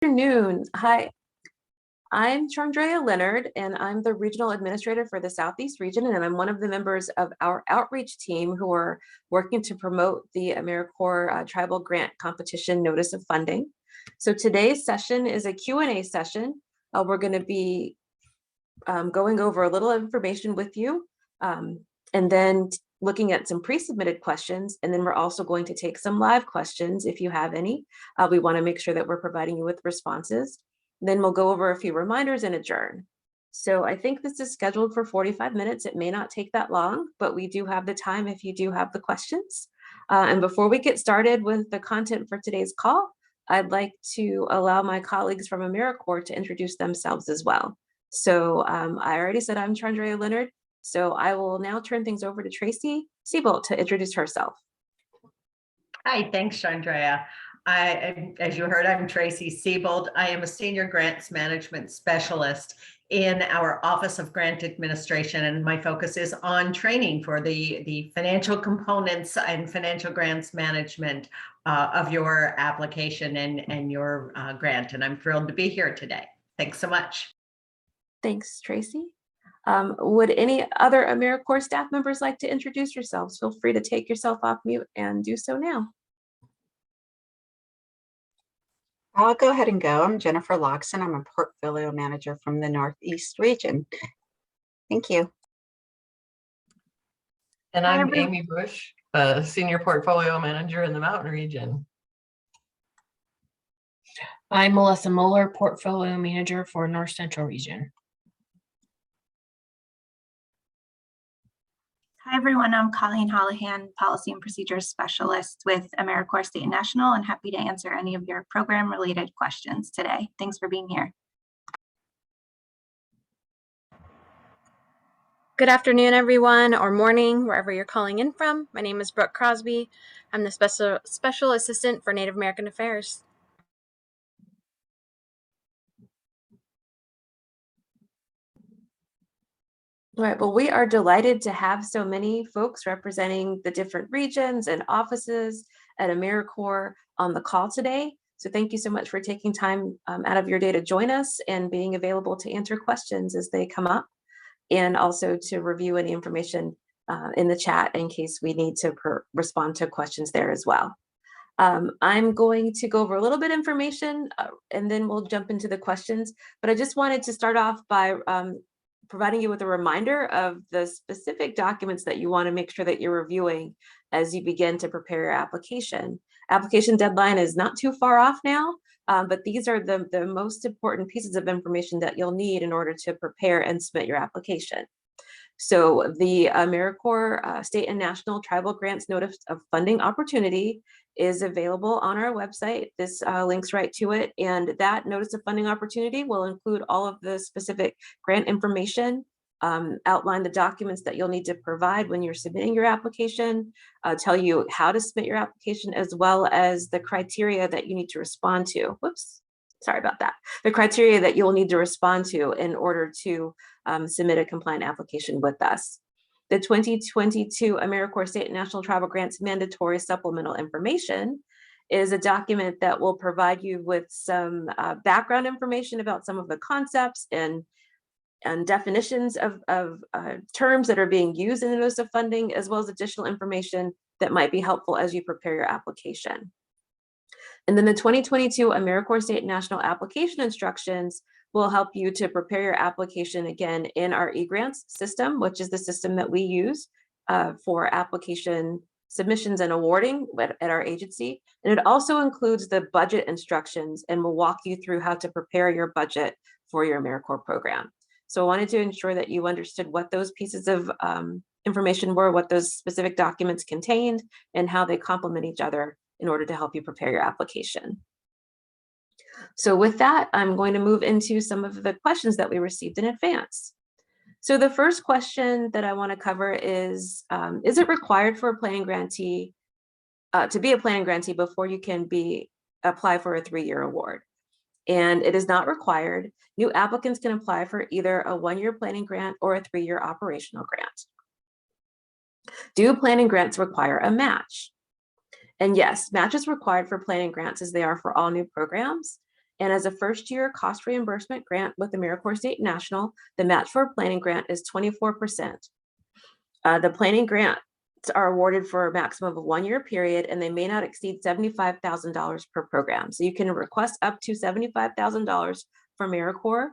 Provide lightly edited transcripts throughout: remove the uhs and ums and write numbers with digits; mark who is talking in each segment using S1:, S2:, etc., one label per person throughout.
S1: Afternoon. Hi, I'm Chandrea Leonard, and I'm the regional administrator for the Southeast region, and I'm one of the members of our outreach team who are working to promote the AmeriCorps Tribal Grant Competition Notice of Funding. So today's session is a Q&A session. We're going to be going over a little information with you, and then looking at some pre-submitted questions, and then we're also going to take some live questions if you have any. We want to make sure that we're providing you with responses. Then we'll go over a few reminders and adjourn. So I think this is scheduled for 45 minutes. It may not take that long, but we do have the time if you do have the questions. And before we get started with the content for today's call, I'd like to allow my colleagues from AmeriCorps to introduce themselves as well. So I already said I'm Chandrea Leonard, so I will now turn things over to Tracy Siebold to introduce herself.
S2: Hi, thanks, Chandrea. As you heard, I'm Tracy Siebold. I am a Senior Grants Management Specialist in our Office of Grant Administration, and my focus is on training for the financial components and financial grants management of your application and your grant. And I'm thrilled to be here today. Thanks so much.
S1: Thanks, Tracy. Would any other AmeriCorps staff members like to introduce yourselves? Feel free to take yourself off mute and do so now.
S3: I'll go ahead and go. I'm Jennifer Loxton. I'm a portfolio manager from the Northeast region. Thank you.
S4: And I'm Amy Bush, a senior portfolio manager in the Mountain region.
S5: I'm Melissa Muller, portfolio manager for North Central region.
S6: Hi, everyone. I'm Colleen Holohan, Policy and Procedures Specialist with AmeriCorps State and National, and happy to answer any of your program-related questions today. Thanks for being here.
S7: Good afternoon, everyone, or morning, wherever you're calling in from. My name is Brooke Crosby. I'm the Special Assistant for Native American Affairs.
S1: All right, well, we are delighted to have so many folks representing the different regions and offices at AmeriCorps on the call today. So thank you so much for taking time out of your day to join us and being available to answer questions as they come up, and also to review any information in the chat in case we need to respond to questions there as well. I'm going to go over a little bit of information and then we'll jump into the questions, but I just wanted to start off by providing you with a reminder of the specific documents that you want to make sure that you're reviewing as you begin to prepare your application. Application deadline is not too far off now, but these are the most important pieces of information that you'll need in order to prepare and submit your application. So the AmeriCorps State and National Tribal Grants Notice of Funding Opportunity is available on our website. This links right to it, and that Notice of Funding Opportunity will include all of the specific grant information, outline the documents that you'll need to provide when you're submitting your application, tell you how to submit your application, as well as the criteria that you need to respond to. Whoops, sorry about that. The criteria that you'll need to respond to in order to submit a compliant application with us. The 2022 AmeriCorps State and National Tribal Grants Mandatory Supplemental Information is a document that will provide you with some background information about some of the concepts and definitions of terms that are being used in the Notice of Funding, as well as additional information that might be helpful as you prepare your application. And then the 2022 AmeriCorps State and National Application Instructions will help you to prepare your application again in our eGrants system, which is the system that we use for application submissions and awarding at our agency. And it also includes the budget instructions and will walk you through how to prepare your budget for your AmeriCorps program. So I wanted to ensure that you understood what those pieces of information were, what those specific documents contained, and how they complement each other in order to help you prepare your application. So with that, I'm going to move into some of the questions that we received in advance. So the first question that I want to cover is it required for a planning grantee to be a planning grantee before you can apply for a 3-year award? And it is not required. New applicants can apply for either a 1-year planning grant or a 3-year operational grant. Do planning grants require a match? And yes, match is required for planning grants as they are for all new programs. And as a first-year cost reimbursement grant with AmeriCorps State and National, the match for a planning grant is 24%. The planning grants are awarded for a maximum of a 1-year period, and they may not exceed $75,000 per program. So you can request up to $75,000 from AmeriCorps,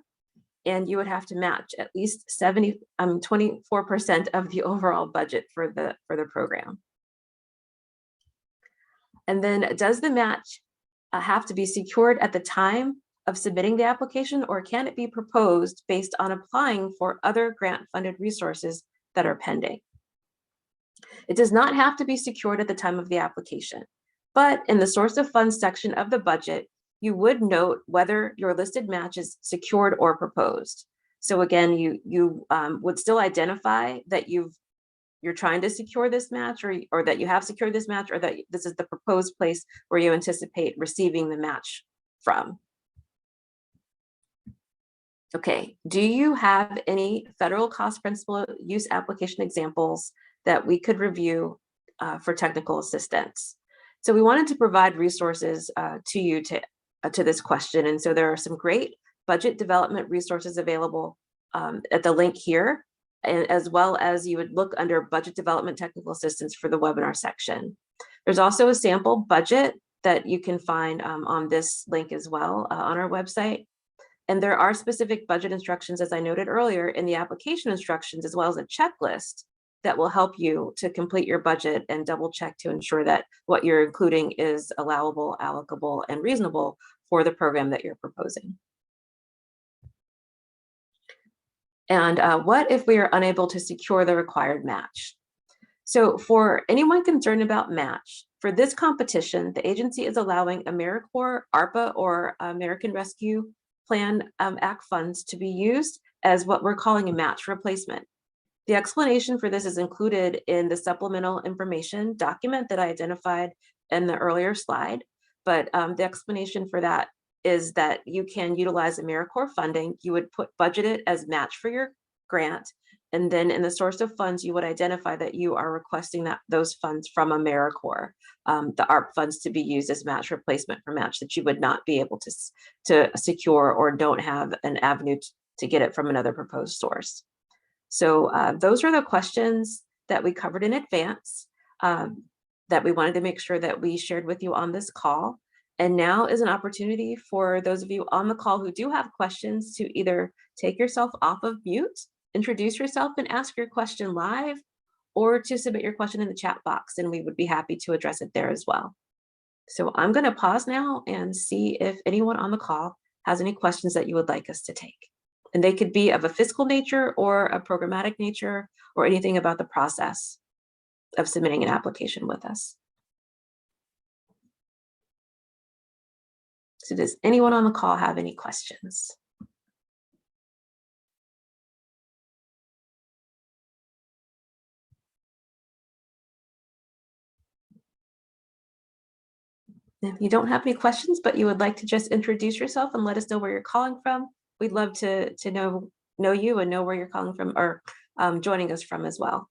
S1: and you would have to match at least 24% of the overall budget for the program. And then, does the match have to be secured at the time of submitting the application, or can it be proposed based on applying for other grant-funded resources that are pending? It does not have to be secured at the time of the application, but in the source of funds section of the budget, you would note whether your listed match is secured or proposed. So again, you would still identify that you're trying to secure this match, or that you have secured this match, or that this is the proposed place where you anticipate receiving the match from. Okay, do you have any federal cost principal use application examples that we could review for technical assistance? So we wanted to provide resources to you to this question. And so there are some great budget development resources available at the link here, and as well as you would look under budget development technical assistance for the webinar section. There's also a sample budget that you can find on this link as well on our website. And there are specific budget instructions, as I noted earlier, in the application instructions, as well as a checklist that will help you to complete your budget and double check to ensure that what you're including is allowable, allocable, and reasonable for the program that you're proposing. And what if we are unable to secure the required match? So for anyone concerned about match, for this competition, the agency is allowing AmeriCorps, ARPA, or American Rescue Plan Act funds to be used as what we're calling a match replacement. The explanation for this is included in the supplemental information document that I identified in the earlier slide, but the explanation for that is that you can utilize AmeriCorps funding. You would budget it as match for your grant, and then in the source of funds, you would identify that you are requesting those funds from AmeriCorps, the ARP funds, to be used as match replacement for match that you would not be able to secure, or don't have an avenue to get it from another proposed source. So those are the questions that we covered in advance that we wanted to make sure that we shared with you on this call. And now is an opportunity for those of you on the call who do have questions to either take yourself off of mute, introduce yourself and ask your question live, or to submit your question in the chat box, and we would be happy to address it there as well. So I'm going to pause now and see if anyone on the call has any questions that you would like us to take. And they could be of a fiscal nature or a programmatic nature, or anything about the process of submitting an application with us. So does anyone on the call have any questions? If you don't have any questions, but you would like to just introduce yourself and let us know where you're calling from, we'd love to know you and know where you're calling from, or joining us from as well.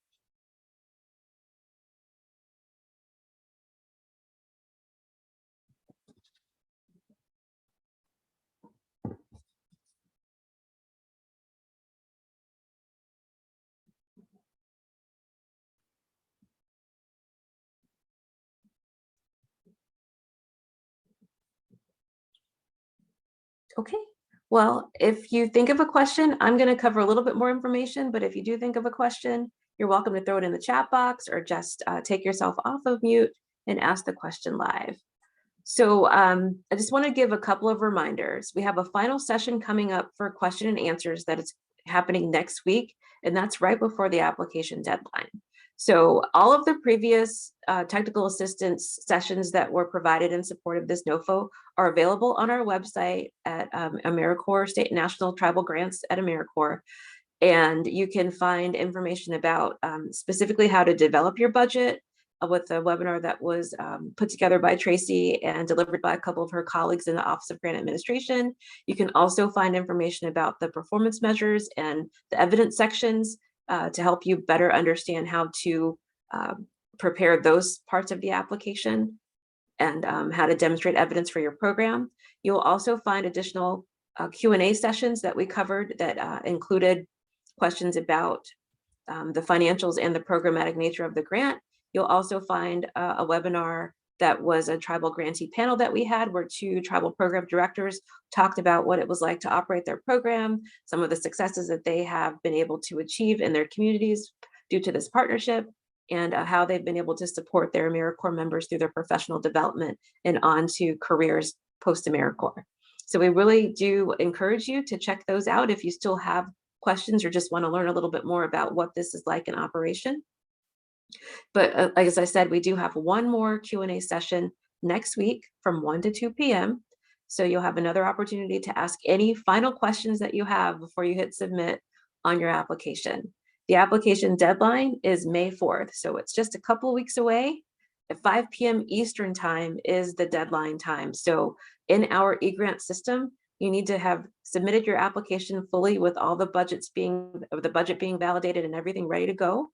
S1: Okay, well, if you think of a question, I'm going to cover a little bit more information, but if you do think of a question, you're welcome to throw it in the chat box, or just take yourself off of mute and ask the question live. So I just want to give a couple of reminders. We have a final session coming up for question and answers that is happening next week, and that's right before the application deadline. So all of the previous technical assistance sessions that were provided in support of this NOFO are available on our website at AmeriCorps State and National Tribal Grants at AmeriCorps. And you can find information about specifically how to develop your budget with a webinar that was put together by Tracy and delivered by a couple of her colleagues in the Office of Grant Administration. You can also find information about the performance measures and the evidence sections to help you better understand how to prepare those parts of the application. and how to demonstrate evidence for your program. You'll also find additional Q&A sessions that we covered that included questions about the financials and the programmatic nature of the grant. You'll also find a webinar that was a tribal grantee panel that we had, where 2 tribal program directors talked about what it was like to operate their program, some of the successes that they have been able to achieve in their communities due to this partnership, and how they've been able to support their AmeriCorps members through their professional development and on to careers post-AmeriCorps. So we really do encourage you to check those out if you still have questions or just want to learn a little bit more about what this is like in operation. But like as I said, we do have one more Q&A session next week from 1 to 2 p.m. So you'll have another opportunity to ask any final questions that you have before you hit submit on your application. The application deadline is May 4th, so it's just a couple of weeks away. At 5 p.m. Eastern time is the deadline time. So in our eGrant system, you need to have submitted your application fully with all the budget being validated and everything ready to go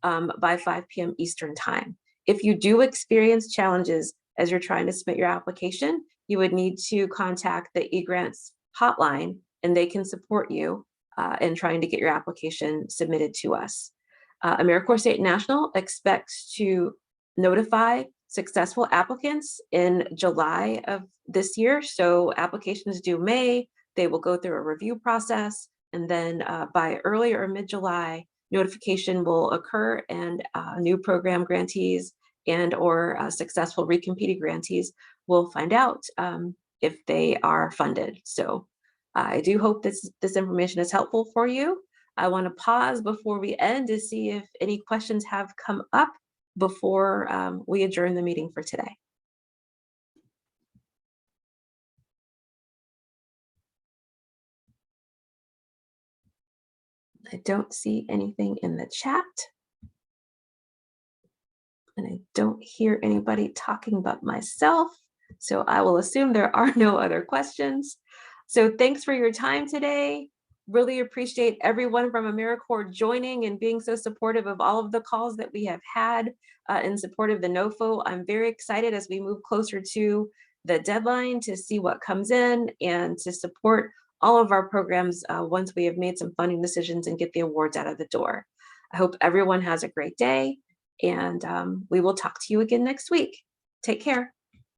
S1: by 5 p.m. Eastern time. If you do experience challenges as you're trying to submit your application, you would need to contact the eGrants hotline, and they can support you in trying to get your application submitted to us. AmeriCorps State and National expects to notify successful applicants in July of this year. So applications due May, they will go through a review process, and then by early or mid-July, notification will occur, and new program grantees and or successful recompeting grantees will find out if they are funded. So I do hope this information is helpful for you. I want to pause before we end to see if any questions have come up before we adjourn the meeting for today. I don't see anything in the chat. And I don't hear anybody talking but myself. So I will assume there are no other questions. So thanks for your time today. Really appreciate everyone from AmeriCorps joining and being so supportive of all of the calls that we have had in support of the NOFO. I'm very excited as we move closer to the deadline to see what comes in and to support all of our programs once we have made some funding decisions and get the awards out of the door. I hope everyone has a great day, and we will talk to you again next week. Take care.